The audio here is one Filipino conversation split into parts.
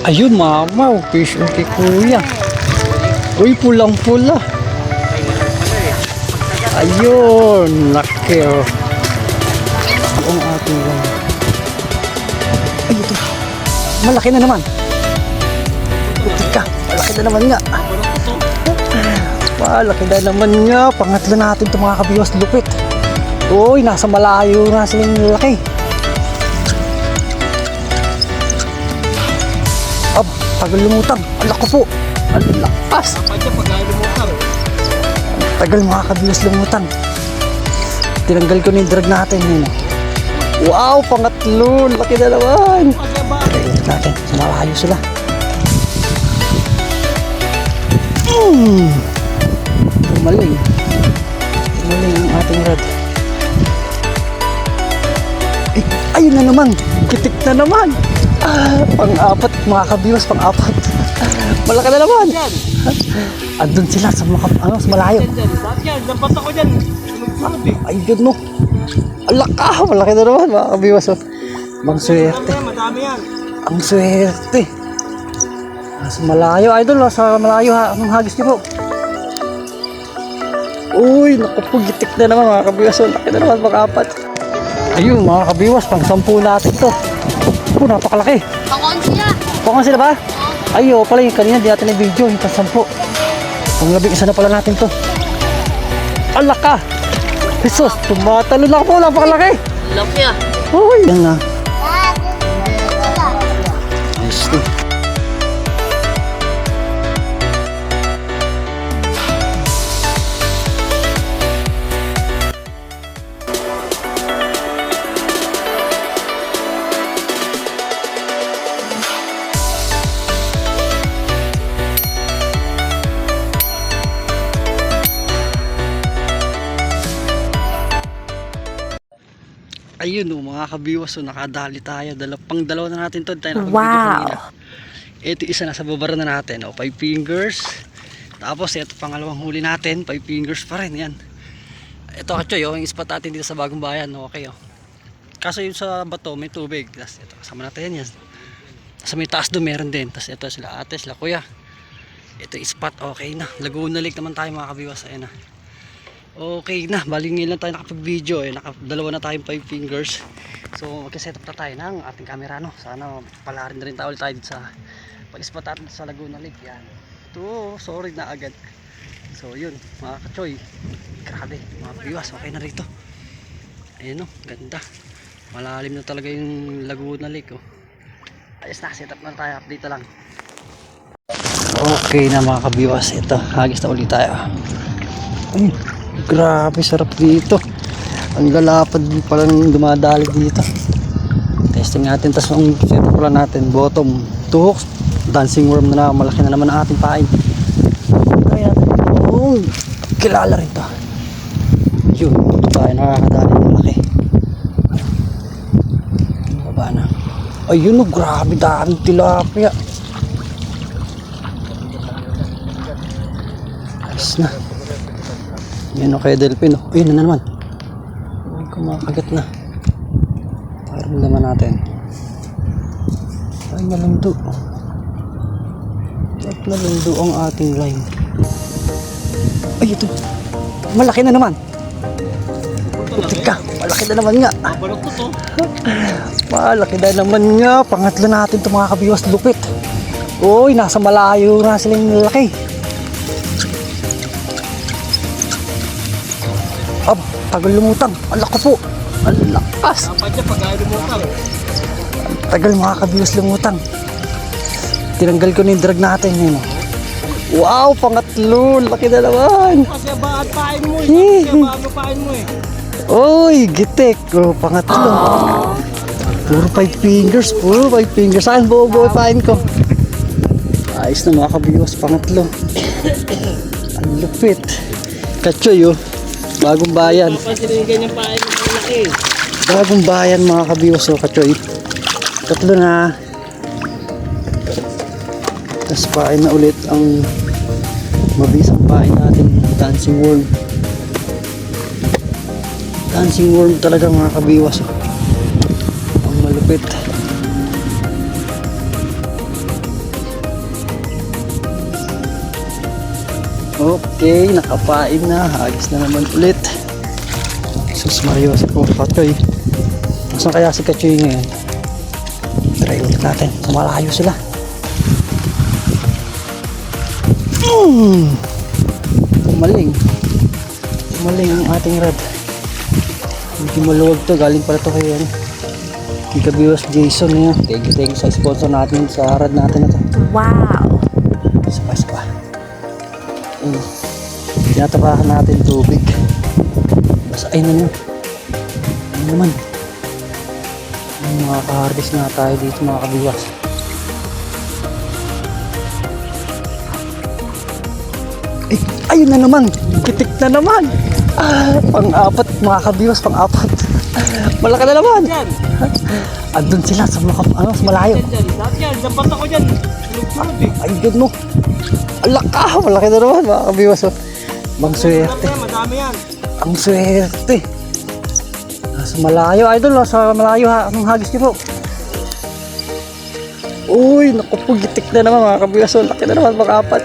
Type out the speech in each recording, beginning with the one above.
Ayun, mamaw. Fish on kay kuya. Uy, pulang-pula. Ayun, laki oh. Ang ating lang. Ay, ito. Malaki na naman. Tika, malaki na naman nga. Malaki na naman nga. Pangatlo natin ito mga kabiwas, lupit. Uy, nasa malayo na silang laki. Ab, tagal lumutang. Alak ko po. Alakas. Tagal mga kabiwas lumutang. Tinanggal ko na yung drag natin. Yun. Wow, pangatlo. Laki na naman. Kainit natin. Sa malayo sila. Tumaling. Tumaling ang ating rod. Ayun na naman. Kitik na naman. Pang-apat mga kabiwas. Pang-apat. Malaki na naman. Andun sila sa sa malayo. Lampas ako dyan. Ayun no. Alaka. Malaki na naman mga kabiwas. Bang swerte. Madami yan. Ang swerte. Sa malayo. Idol, sa malayo ang hagis niyo po. Uy, naku po, gitik na naman mga kabiwas. Laki na naman mga apat. Ayun mga kabiwas, pang 10 natin to. Napakalaki. Pang-11 sila. Pang-11 sila ba? Ay, pala yung kanina, di natin yung video, yung pang 10. Pang-11 na pala natin to. Alaka! Jesus, tumatalo lang po, napakalaki. Laki ah. Uy, yan na. Yes, ayun o mga kabiwas, nakadali tayo. Pang-dalawa na natin to. Tayo wow! Ito isa nasa babara na natin. 5 fingers. Tapos ito pangalawang huli natin. 5 fingers pa rin. Yan. Ito kachoy, yung spot natin dito sa Bagong Bayan. Okay oh. Kaso yung sa bato may tubig. Tapos ito kasama natin yan. Sa may taas doon meron din. Tapos ito sila ate, sila kuya. Ito yung spot. Okay na. Laguna Lake naman tayo mga kabiwas. Ayun na. Okay na, bali ngayon lang tayo nakapag-video dalawa na tayong 5 fingers. So magka-set up na tayo ng ating camera no. Sana palarin na rin tayo sa pag-spot natin sa Laguna Lake. Yan. Ito, sorry na agad. So yun, mga kachoy. Grabe, mga viewers, okay na rito. Ayun no, ganda. Malalim na talaga yung Laguna Lake oh. Ayos na, set up na tayo, update na lang. Okay na mga ka-viewers, ito, hagis na ulit tayo. Ay, grabe sarap dito. Ang lalapad palang dumadali dito. Testing natin. Tapos ang setup pala natin, bottom 2 hooks, dancing worm na malaki na naman ang ating pain. Kaya kilala rin to. Yun, ito tayo nakakadali ng malaki. Baba na. Ayun o, grabe daming tilapia. Ayos na. Yan o kaya Delphin o. Ayun na naman. Ay, kumakagat na. Parang naman natin. Ay, nalundo. At nalundo ang ating line. Ay, ito. Malaki na naman. Tika, malaki na naman nga. Malaki na naman nga. Pangatlo natin ito mga kabiwas, lupit. Uy, nasa malayo na silang laki. Ab, tagal lumutang. Alak ko po. Alakas. Tagal mga kabiwas lumutang. Tinanggal ko na yung drag natin. Yun. Wow, pangatlo. Laki na naman. Kasi baat pain mo eh. Kasi bago pain mo eh. Uy, gitik. Oh, pangatlo. Puro 5 fingers. Puro 5 fingers. Saan buo-buo pain ko? Ayos na mga kabiwas. Pangatlo. Ang lupit. Kachoy oh. Bagong Bayan. Bagong Bayan mga kabiwas o kachoy. Tatlo na. Tapos pain na ulit ang mabisang pain natin. Dancing worm. Dancing worm talaga mga kabiwas o. Ang malupit. Okay, nakapain na. Hagis na naman ulit. Sus Mario, si Kachoy. Saan kaya si Kachoy ngayon? Try ulit natin. Malayo sila. Maling. Maling ang ating rod. Medyo maluwag to. Galing pala to kay ano. Kabiwas Jason niya. Thank you sa sponsor natin sa rod natin na to. Wow! Sapa. Tinatapakan natin tubig. Basta ay na nyo. Ano naman? Makaka-harvest na tayo dito mga kabiwas. Eh, ayun na naman. Kitik na naman. Pang-apat mga kabiwas, pang-apat. Malaki na naman. Yan. Andun sila sa sa malayo. Yan. Lahat yan. Dampat ako dyan. Sunod eh. Ay, good mo. Alaka, malaki na naman mga kabiwas. Oh. Bang swerte. Madami yan. Ang swerte. Sa malayo, idol. Sa malayo ang hagis niyo po. Uy, naku po, gitik na naman mga kabiwas. Laki na naman, pang-apat.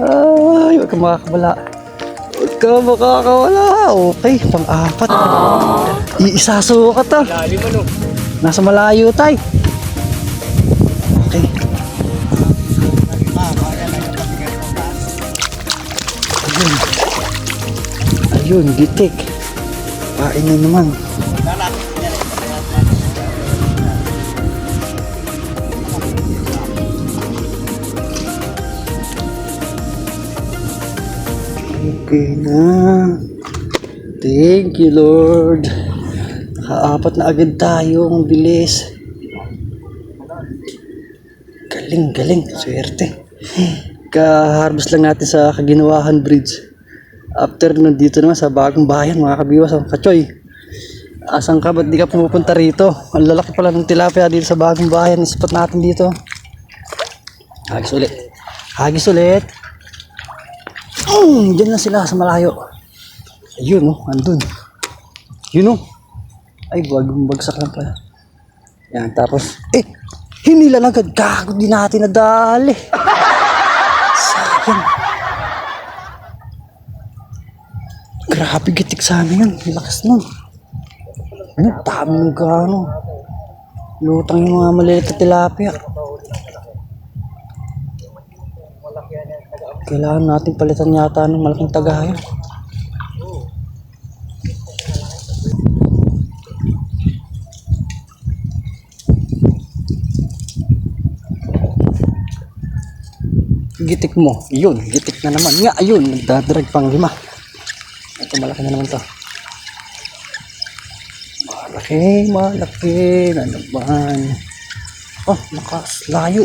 Ay, huwag ka makakabala. Huwag ka makakawala. Okay, pang-apat. Iisaso ka to. Lalim ano. Nasa malayo tay. Okay. Ayun, gitik. Pain na naman. Okay na. Thank you, Lord. Nakaapat na agad tayo. Ang bilis. Galing. Swerte. Ka-harvest lang natin sa Kaginawahan Bridge. After nandito naman sa Bagong Bayan, mga kabiwas, ang Kachoy. Asan ka? Ba't di ka pumupunta rito? Ang lalaki pala ng tilapia dito sa Bagong Bayan. Spot natin dito. Hagis ulit. Diyan na sila sa malayo. Ayun andun. Yun Ay, bagsak lang pala. Yan, tapos, hinila lang agad. Gago, di natin nadali. Sayang. Grabe, gitik sa amin yun. Lakas nun. Ano, dami ng gano. Lutang yung mga maliliit na tilapia. Kailangan natin palitan yata ng malaking tagayan. Gitik mo. Yun, gitik na naman. Nga, ayun, nagdadrag pang 5. Ito, malaki na naman to. Malaki na naman. Oh, lakas, layo.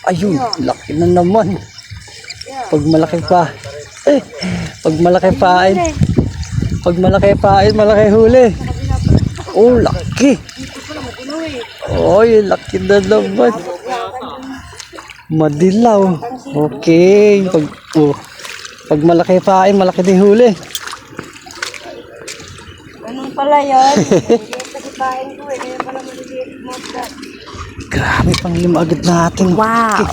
Ayun, laki na naman. Pag malaki pa. Pag malaki pain, malaki huli. Oh, laki. Oy, laki na naman. Madilaw. Okay. Pag malaki pain, malaki din huli. Ganun pala yun. Kasi pain ko eh. Pala maliliit mo. Grabe, pang 5 agad natin. Wow!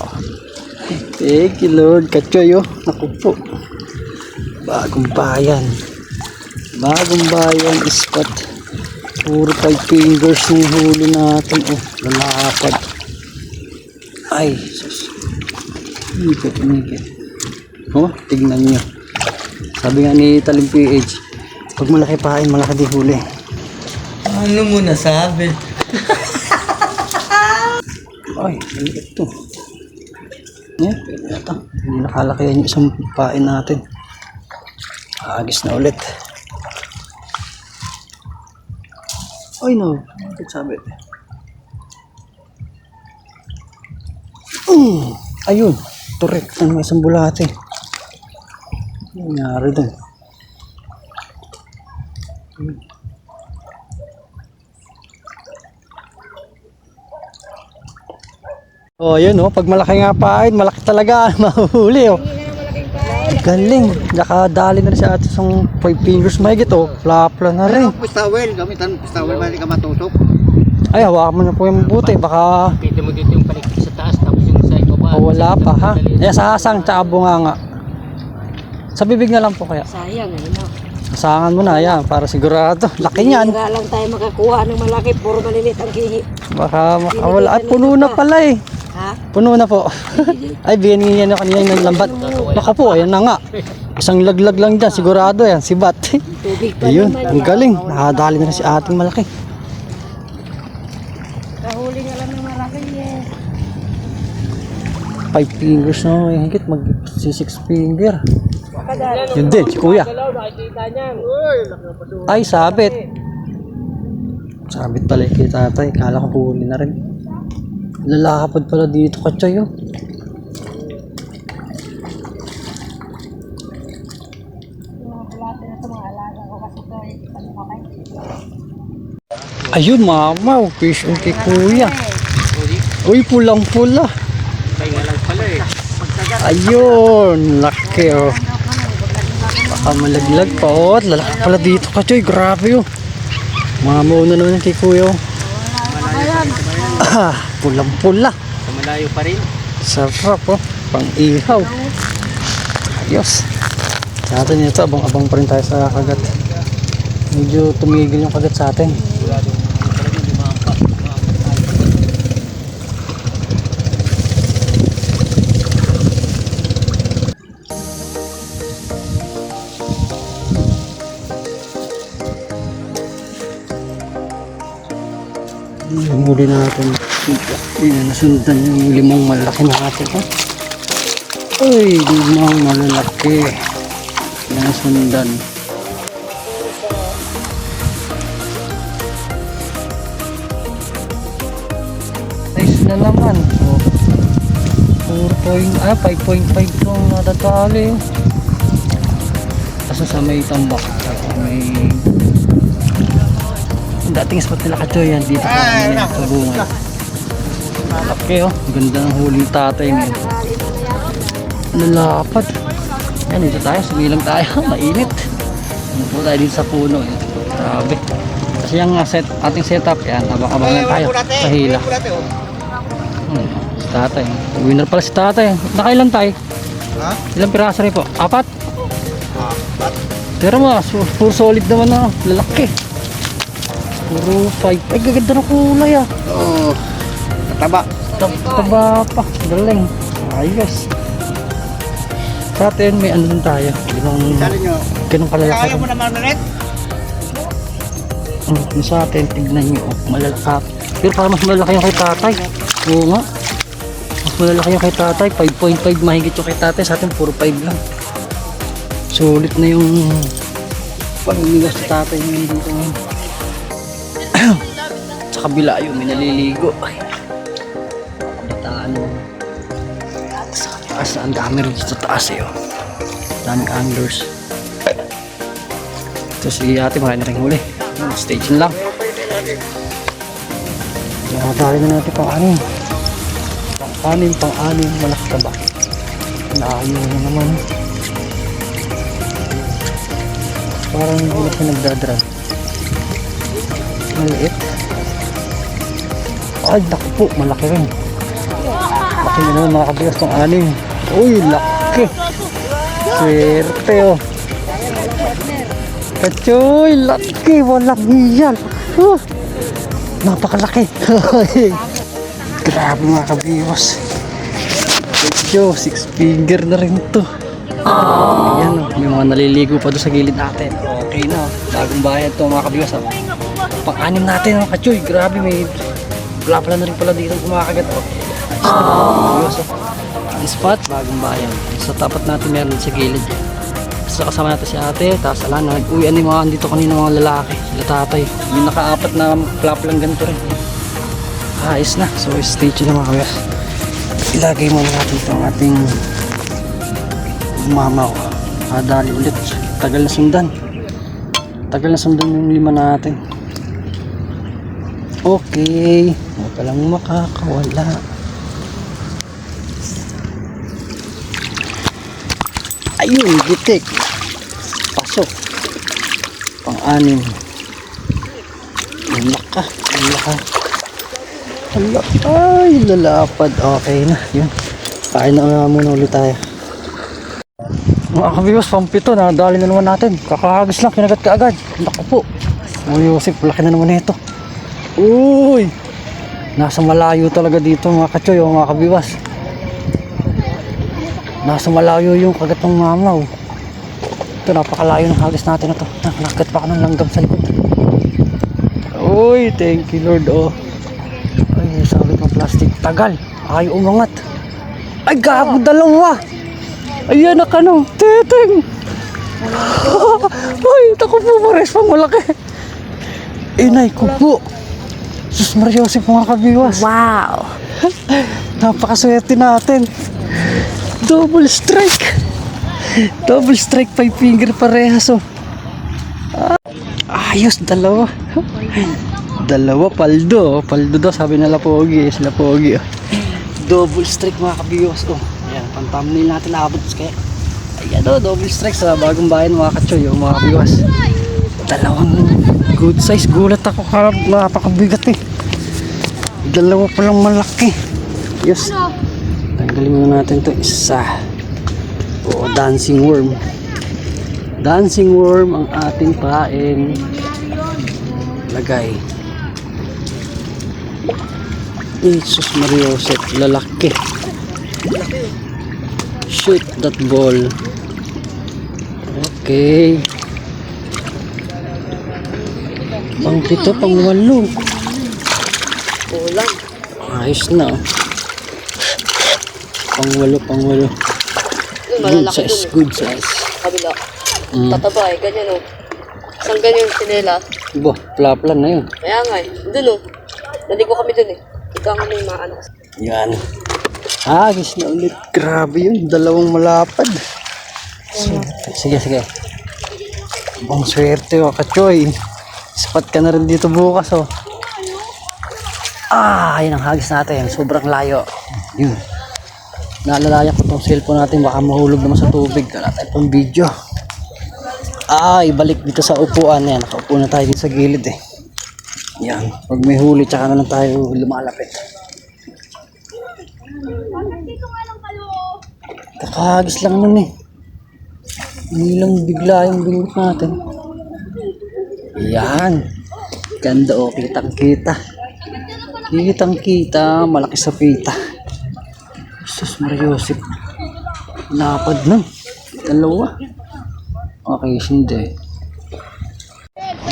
Thank you, Lord. Kachoy, naku po. Bagong Bayan spot. Puro 5 fingers ng huli natin. Lalapad. Ay, sus. Umikit. Tignan nyo. Sabi nga ni Talim PH, pag malaki pain, malaki di huli. Ano mo nasabi? Ay, maliit to. Ito. Hindi nakalaki yan yung isang pain natin. Agis na ulit. Ay no, sabi. Ayun, turek ng may isang bulate. Nangyari dun. Oh, yun pag malaki nga pain, malaki talaga mahuhuli Galing, nakadali na rin sa atin isang 5 fingers mahigit Flapla na rin. Pistawel, gamitan pistawel, mali ka matutok. Ay, hawakan mo na po yung mabuti, baka Pwede mo dito yung paligid sa taas, tapos yung sa ibaba, wala pa ha. Sa hasang tsaka bunganga. Sa bibig na lang po kaya. Sayang eh, no? Sasangan mo na yan para sigurado. Laki niyan. Hindi lang tayo makakuha ng malaki, puro malilit ang kihi. Baka makawala. Ay, puno na pala eh. Ha? Puno na po. Ay, bigyan niya na kanina yung lambat. Baka po, ayan na nga. Isang laglag lang dyan, sigurado yan, si Bat. Tubig pa Ayun, naman. ang galing. Nakadali na rin si ating malaki. Kahuli nga lang ng malaki eh. 5 fingers na, may higit mag 6 finger. Kadali. Yun din, si kuya. Ay, sabit. Sabit pala kay tatay. Kala ko huli na rin. Lalakapad pala dito, Katsoy. Oh. Ayun, mama. Fish on kay kuya. Uy, pulang-pula. Ayun, laki oh. Baka malaglag pa oh. Lalaki pala dito, Katsoy. Grabe oh. Mamauna naman kay kuya oh. Pulang-pula. Malayo pa rin. Sarap oh. Pang-ihaw. Ayos. Sa atin ito, abang-abang pa rin tayo sa kagat. Medyo tumigil yung kagat sa atin. Yung huli natin. Hindi na nasundan yung limang malaki natin. Uy, limang malalaki. Hindi na nasundan. Nice na naman. So, 5.5 yung natatali. Kasi sa may tambak. May dating spot nila Katsoy yan dito sa bunga. Malaki oh. Ganda ng huli tatay ngayon. Nalapad. Yan, dito tayo. Sumilang tayo. Mainit. Ano po tayo dito sa puno. Yan. Grabe. Kasi yung ating setup yan. Abang-abang lang tayo. Sa hila. Si tatay. Winner pala si tatay. Nakailan tayo? Ha? Ilang piraso rin po? 4? 4. Pero puro solid naman na. Lalaki. Puro 5. Ay, gaganda ng kulay ah. Oo. Kataba. Taba pa. Galing. Ayos. Sa atin, may ano din tayo. Ganun kalalaki. Kaya mo naman ulit? Yung sa atin, tignan nyo. Malalaki. Pero parang mas malaki yung kay tatay. Oo nga. Mas malalaki yung kay tatay. 5.5 mahigit yung kay tatay. Sa atin, puro 5 lang. Sulit na yung panginigas sa tatay ngayon dito ngayon. Sa kabila yun, may naliligo. Ay. Bataan mo. Sa taas, ang dami rin sa taas eh. Oh. Daming anglers. Ito si ate, marami na rin huli. Stay tuned lang. Nakadali na natin pang-anim. Pang-anim, malaki ka ba? Naayo na naman. Parang hindi na siya nagdadrag. Maliit. Ay, naku po, malaki rin. Laki na naman mga kabigas ng anim. Uy, laki. Swerte oh. Katsoy, laki. Walang hiyan. Napakalaki. Grabe mga kabigas. Katsoy, 6 finger na rin to. Ayan oh, may mga naliligo pa doon sa gilid natin. Okay na, bagong bayad to mga kabigas. Pang-anim natin mga Katsoy. Grabe, may pala na rin pala dito kumakagat. Ang spot, bagong bayan. Sa tapat natin meron sa gilid. So kasama natin si ate, tapos ala na nag-uwian yung mga dito kanina mga lalaki. Sila tatay. Yung naka-apat na lang ganito rin. Ayos na. So stay tuned na mga kabigas. Ilagay muna natin itong ating mamaw. Dali ulit. Tagal na sundan. Tagal na sundan yung 5 natin. Okay. Huwag ka lang makakawala. Ayun, gitik. Pasok. Pang-anim. Laka. Laka. Ay, lalapad. Okay na. Yun. Kain na muna ulit tayo. Mga kabiwas, pampito, nadali na naman natin. Kakahagis lang, kinagat ka agad. Naku po. Uy, Joseph, laki na naman ito. Uy! Nasa malayo talaga dito mga kachoy, mga kabiwas. Nasa malayo yung kagat ng mamaw. Ito, napakalayo ng hagis natin ito. Nakagat pa ka ng langgam sa likod. Uy, thank you Lord, oh. Ay, sabit ng plastic. Tagal. Ayaw umangat. Ay, gago, dalawa. Ayan na ka no. Teteng. Ay, tako po, pares pang malaki. Inay ko po. Sus Maria Joseph, mga kabiwas. Wow! Napakaswerte natin. Double strike. Double strike, 5 finger parehas, oh. Ayos, dalawa. Dalawa, paldo. Paldo daw, sabi nila Pogi. Sila Pogi, oh. Double strike, mga kabiwas, oh. Ayan, pang-thumbnail natin naabot. Kaya, ayan, oh, double strike sa bagong bayan, mga kachoy, oh, mga kabiwas. Dalawang good size. Gulat ako, napakabigat, eh. Dalawa palang malaki. Yes. Tanggalin muna natin to isa. O, dancing worm. Dancing worm ang ating pain. Lagay. Jesus Maria Joseph, lalaki. Shoot that ball. Okay. Pang 7, pang 8. Kulang. Ayos na, oh. Pang 8, pang 8. Good size, good size. Kabila. Tataba eh, ganyan o. Isang ganyan yung sinela. Bo, plaplan na yun. Kaya nga eh. Doon o. Naligo kami doon eh. Ikaw kami yung mga anak. Yan. Agis na ulit. Grabe yun. Dalawang malapad. Sige, sige. Bang swerte, oh, kachoy. Sapat ka na rin dito bukas, oh. Yan ang hagis natin. Sobrang layo. Yun. Naalalayan ko itong cellphone natin. Baka mahulog naman sa tubig. Wala tayo pang video. Ibalik dito sa upuan. Yan. Nakaupo na tayo dito sa gilid, eh. Yan. Pag may huli, tsaka na lang tayo lumalapit. Kakahagis lang nun, eh. Hindi lang bigla yung bingot natin. Yan. Ganda, oh. Kitang-kita. Kitang-kita. Malaki sa pita. Jesus Maria Joseph. Lapad nun. Dalawa. Okay, hindi.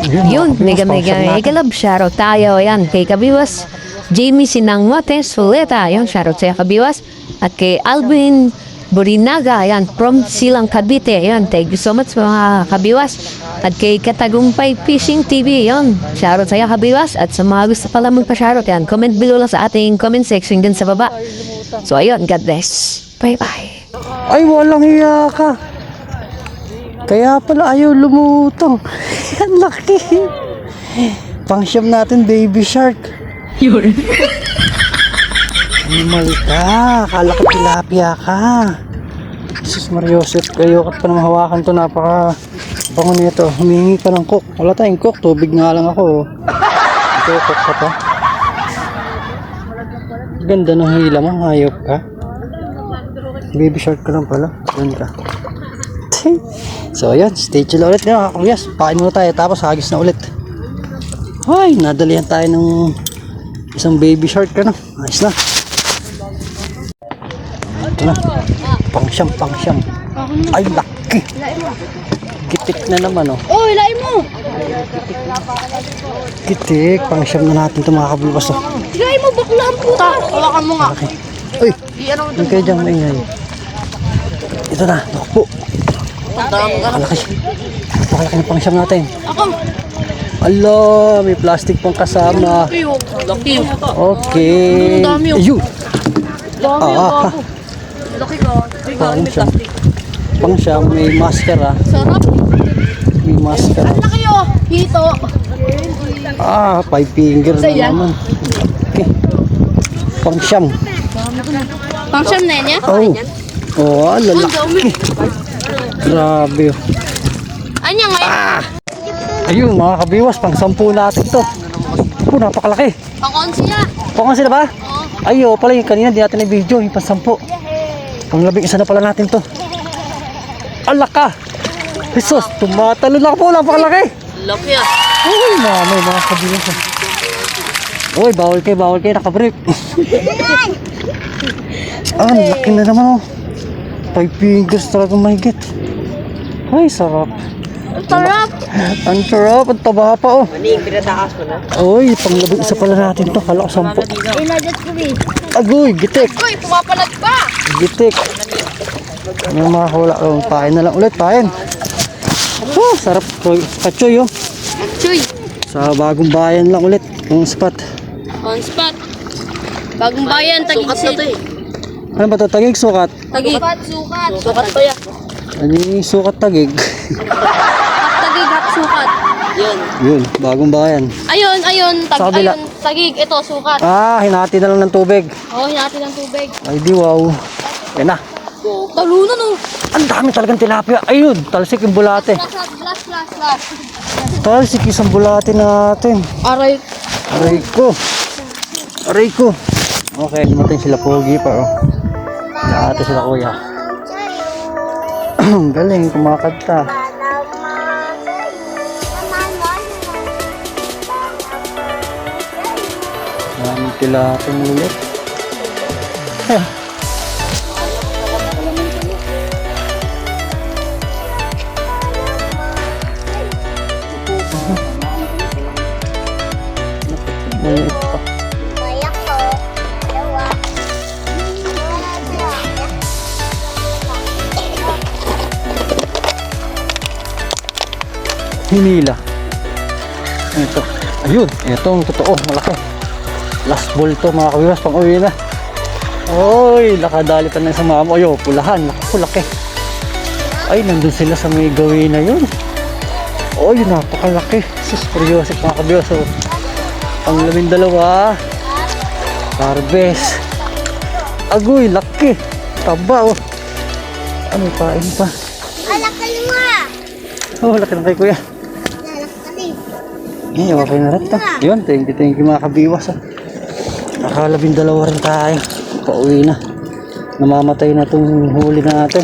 Yun, mega love shoutout tayo. Ayan, kay Kabiwas Jamie Sinangmotes Suleta. Ayan, shoutout sa'yo Kabiwas. At kay Alvin Burinaga. Ayan, from Silang Cavite. Ayan, thank you so much mga Kabiwas. At kay Katagumpay Fishing TV. Ayan, shoutout sa'yo Kabiwas. At sa mga gusto pala magpa-shoutout, yan, comment below lang sa ating comment section din sa baba. So ayun, God bless. Bye-bye. Ay, walang hiya ka. Kaya pala ayaw lumutong. Yan, laki. Pang-siyam natin, baby shark. Yun. Animal ka. Akala ko tilapia ka. Jesus Maria Joseph, kayo ka pa naman hawakan to. Napaka bango nito. Humingi ka ng cook. Wala tayong cook. Tubig nga lang ako. Ito, cook ka pa. Ganda ng hila mo. Hayop ka. Baby shark ka lang pala. Yan ka. So ayan, stay chill ulit nga kakabiyas. Pain muna tayo tapos hagis na ulit. Ay, nadalihan tayo ng isang baby shark ka na. Ayos na. Ito na. Pang-siyam, pang-siyam. Ay, laki. Gitik na naman, oh. Oh, ilain mo! Gitik. Pang-siyam na natin ito mga kabibas, oh. Ilain mo, bakla ang puta! Hawakan mo nga. Okay. Uy, hindi kayo dyan maingay. Ito na, naku po. Napakalaki. Napakalaki ng pang-siyam natin. Ako! Ala, may plastic pang kasama. Laki. Okay. Ang dami, oh. Ayun. Dami yung bago. Laki ka. Pang-siyam. Pang-siyam, may maskara. Sarap. May maskara. Laki oh. Hito. 5 finger na Saya. naman. Okay. Pang-siyam. Pang-siyam na niya? Oh, lalaki. Grabe. Anya ngayon? Ayun mga kabiwas, pang-10 natin ito. Napakalaki. Pang-11 na. Pang-11 na ba? Ayo, pala yung kanina di natin na video, yung pang-10. Panglabing isa na pala natin to. Alaka! Jesus, tumatalo na po. Napakalaki. Laki ah. Uy, mamay mga kabiwas. Uy, bawal kayo. Nakabrief. Laki na naman oh. 5 fingers talaga mahigit. Ay, sarap. Ang sarap. Ang taba pa oh. Maning, pinatakas mo na. Uy, panglabing isa pala natin to. Kala ko 10. Inagat ko rin. Agoy, gitik. Uy, pumapalag pa! Gitik. May makakawala. Pain na lang ulit. Pain. Oh, sarap. Kachoy oh. Chuy, Sa bagong bayan lang ulit. Yung spot. on spot. Bagong bayan, tagig sukat na to eh. Ano ba ito? Tagig, sukat? Tagig. Sukat. Sukat to ya. Ano yung sukat tagig? Tagig, hap sukat. Yun. Yun, bagong bayan. Ayun. Sa kabila. Ayun, tagig. Ito, sukat. Hinati na lang ng tubig. Oo, hinati ng tubig. Ay di wow. Yan na. Talunan no. Ang dami talagang tilapia. Ayun, talsik yung bulate. Last. Talsik isang bulate natin. Aray. Aray ko. Okay, dumating sila pogi pa oh. Lahat sila kuya. Galing, kumakanta. Maraming tilapia ulit. Maliit pa. Hinila. Ito. Ayun. Ito ang totoo. Malaki. Last ball to mga kabiwas. Pang uwi na. Oy, nakadali pa na sa mama. Ayo, pulahan. Nakulaki. Ay, nandun sila sa may gawin na yun. Oy, napakalaki. Sus, curiosity mga kabiwas. So, ang 12. Harvest. Agoy, laki. Taba oh. Ano pain pa? Alak ka nga. Oh, laki na kay kuya. Okay na rin ito. Yun, thank you mga kabiwas. Naka-12 rin tayo. Pauwi na. Namamatay na itong huli natin.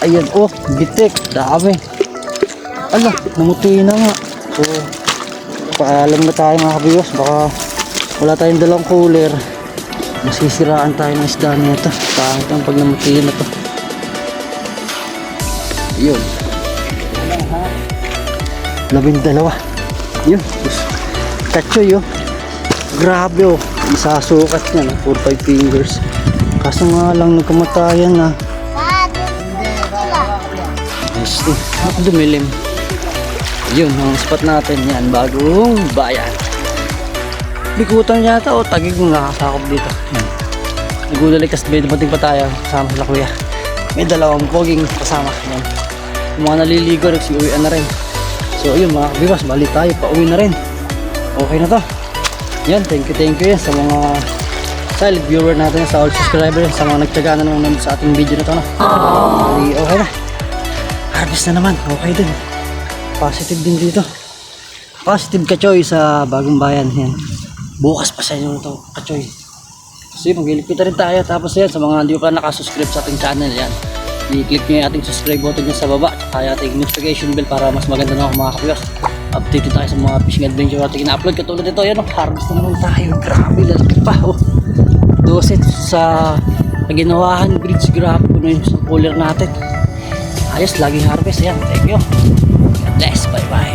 Ayan, oh, bitik. Dami. Ala, namuti na nga. So, paalam na tayo mga kabiwas. Baka wala tayong dalang cooler. Masisiraan tayo ng isda nito. Pangit ang pag namuti na ito. Yun. 12. Yun. Kachoy oh. Grabe oh. Isasukat niya. 4-5 fingers. Kaso nga lang nagkamatayan na. Nice eh. Dumilim. Yun ang spot natin. Yan. Bagong bayan. Bikutan yata o tagig mo nakasakop dito. Nagudalikas ba dumating pa tayo. Kasama sila kuya. May 2 poging kasama. Yan. Yung mga naliligo nagsiuwian na rin. So yun mga kabiwas, balik tayo, pauwi na rin. Okay na to. Yan, thank you yan sa mga silent viewer natin, sa all subscriber, sa mga nagtyaga na naman sa ating video na to. No? Okay na. Harvest na naman, okay din. Positive din dito. Positive kachoy sa bagong bayan. Yan. Bukas pa sa inyo ito, kachoy. Kasi mag-ilipita rin tayo. Tapos yan, sa mga hindi pa nakasubscribe sa ating channel, yan. I-click nyo yung ating subscribe button dyan sa baba, kaya ating notification bell para mas maganda na ako mga kapiwas. Updated tayo sa mga fishing adventure natin ina-upload. Katulad nito, yan o, harvest naman tayo. Grabe, lalaki pa o. 12 sa ginawahan bridge. Grabe na yung cooler natin. Ayos, laging harvest yan. Thank you. God bless, bye bye.